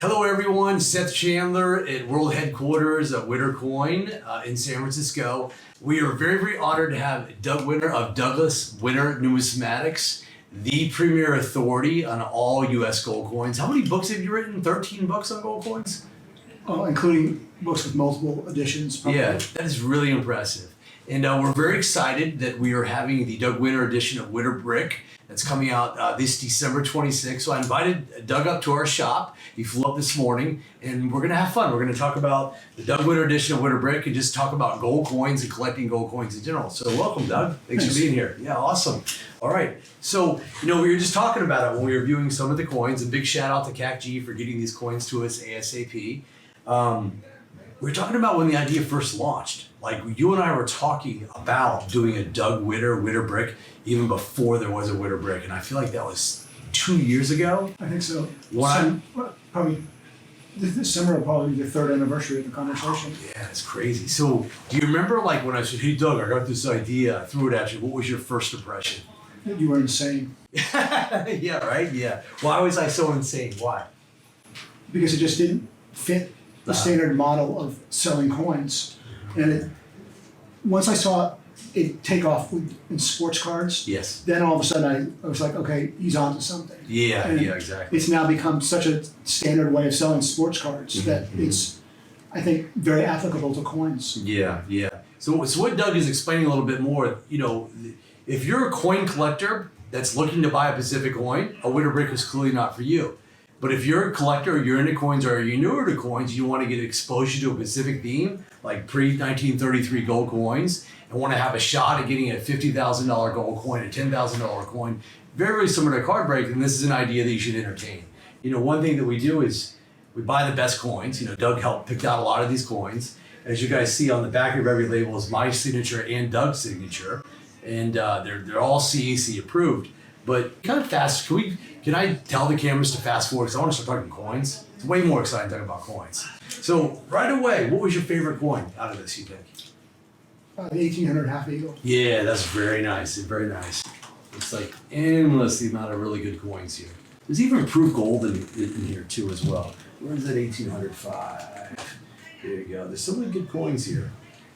Hello everyone, Seth Chandler at World Headquarters of WitterCoin in San Francisco. We are very, very honored to have Doug Winter of Douglas Winter Numismatics, the premier authority on all U.S. gold coins. How many books have you written? 13 books on gold coins? Oh, including books with multiple editions. Probably. Yeah, that is really impressive. And we're very excited that we are having the Doug Winter edition of WitterBrick that's coming out this December 26th. So I invited Doug up to our shop. He flew up this morning, and we're going to have fun. We're going to talk about the Doug Winter edition of WitterBrick and just talk about gold coins and collecting gold coins in general. So welcome, Doug. Thanks for being here. Yeah, awesome. All right. So, we were just talking about it when we were viewing some of the coins. A big shout out to CACG for getting these coins to us ASAP. We were talking about when the idea first launched. Like, you and I were talking about doing a Doug WitterBrick even before there was a WitterBrick, and I feel like that was 2 years ago. I think so. Probably this summer will probably be the third anniversary of the conversation. Yeah, it's crazy. So, do you remember, like, when I said, "Hey, Doug, I got this idea," I threw it at you. What was your first impression? You were insane. Yeah, right? Yeah. Why was I so insane? Why? Because it just didn't fit the standard model of selling coins. And once I saw it take off in sports cards, yes, then all of a sudden I was like, okay, he's onto something. Yeah, and yeah, exactly. It's now become such a standard way of selling sports cards that it's, I think, very applicable to coins. Yeah, yeah. So what Doug is explaining a little bit more, if you're a coin collector that's looking to buy a specific coin, a WitterBrick is clearly not for you. But if you're a collector, or you're into coins, or you're newer to coins, you want to get exposure to a specific theme, like pre-1933 gold coins, and want to have a shot at getting a $50,000 gold coin, a $10,000 coin, very, very similar to card break, and this is an idea that you should entertain. One thing that we do is we buy the best coins. Doug helped pick out a lot of these coins. As you guys see on the back of every label is my signature and Doug's signature, and they're all CAC approved. But kind of fast, can I tell the cameras to fast forward? Because I want to start talking coins. It's way more exciting talking about coins. So right away, what was your favorite coin out of this, you think? The 1800 half eagle. Yeah, that's very nice. Very nice. It's like endless the amount of really good coins here. There's even improved gold in here too as well. Where's that 1805? There you go. There's so many good coins here.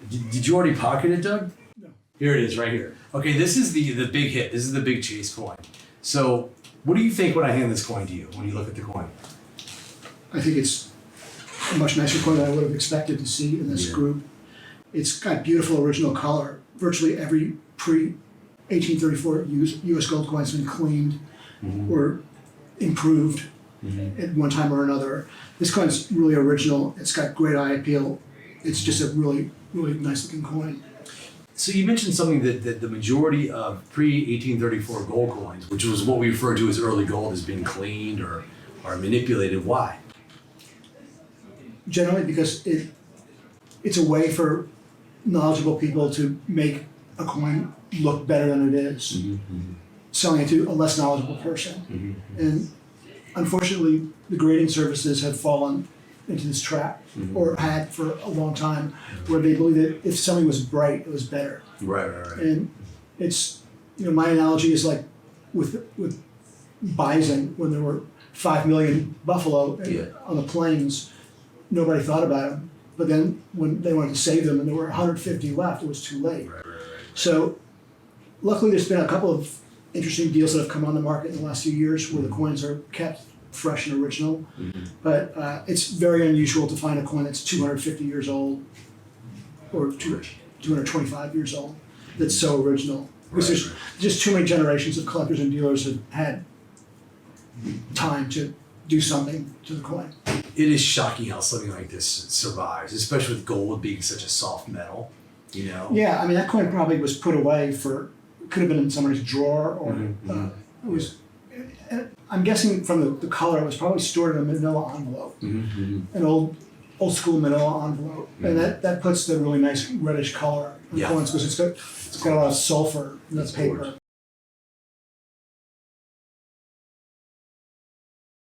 Did you already pocket it, Doug? No. Here it is right here. Okay, this is the big hit. This is the big chase coin. So what do you think when I hand this coin to you, when you look at the coin? I think it's a much nicer coin than I would have expected to see in this group. It's got beautiful original color. Virtually every pre-1834 U.S. gold coin has been cleaned or improved at one time or another. This coin is really original. It's got great eye appeal. It's just a really, really nice looking coin. So you mentioned something that the majority of pre-1834 gold coins, which was what we refer to as early gold, has been cleaned or manipulated. Why? Generally because it's a way for knowledgeable people to make a coin look better than it is, selling it to a less knowledgeable person. And unfortunately, the grading services have fallen into this trap, or had for a long time, where they believe that if something was bright, it was better. Right. And it's, my analogy is like with bison, when there were 5 million buffalo on the plains, nobody thought about them. But then when they wanted to save them and there were 150 left, it was too late. Right. So luckily there's been a couple of interesting deals that have come on the market in the last few years where the coins are kept fresh and original. But it's very unusual to find a coin that's 250 years old or 225 years old that's so original. Because there's just too many generations of collectors and dealers have had time to do something to the coin. It is shocking how something like this survives, especially with gold being such a soft metal, Yeah, I mean, that coin probably was put away could have been in somebody's drawer, or it was, I'm guessing from the color, it was probably stored in a manila envelope, an old school manila envelope. And that puts the really nice reddish color on coins because it's got a lot of sulfur in the paper.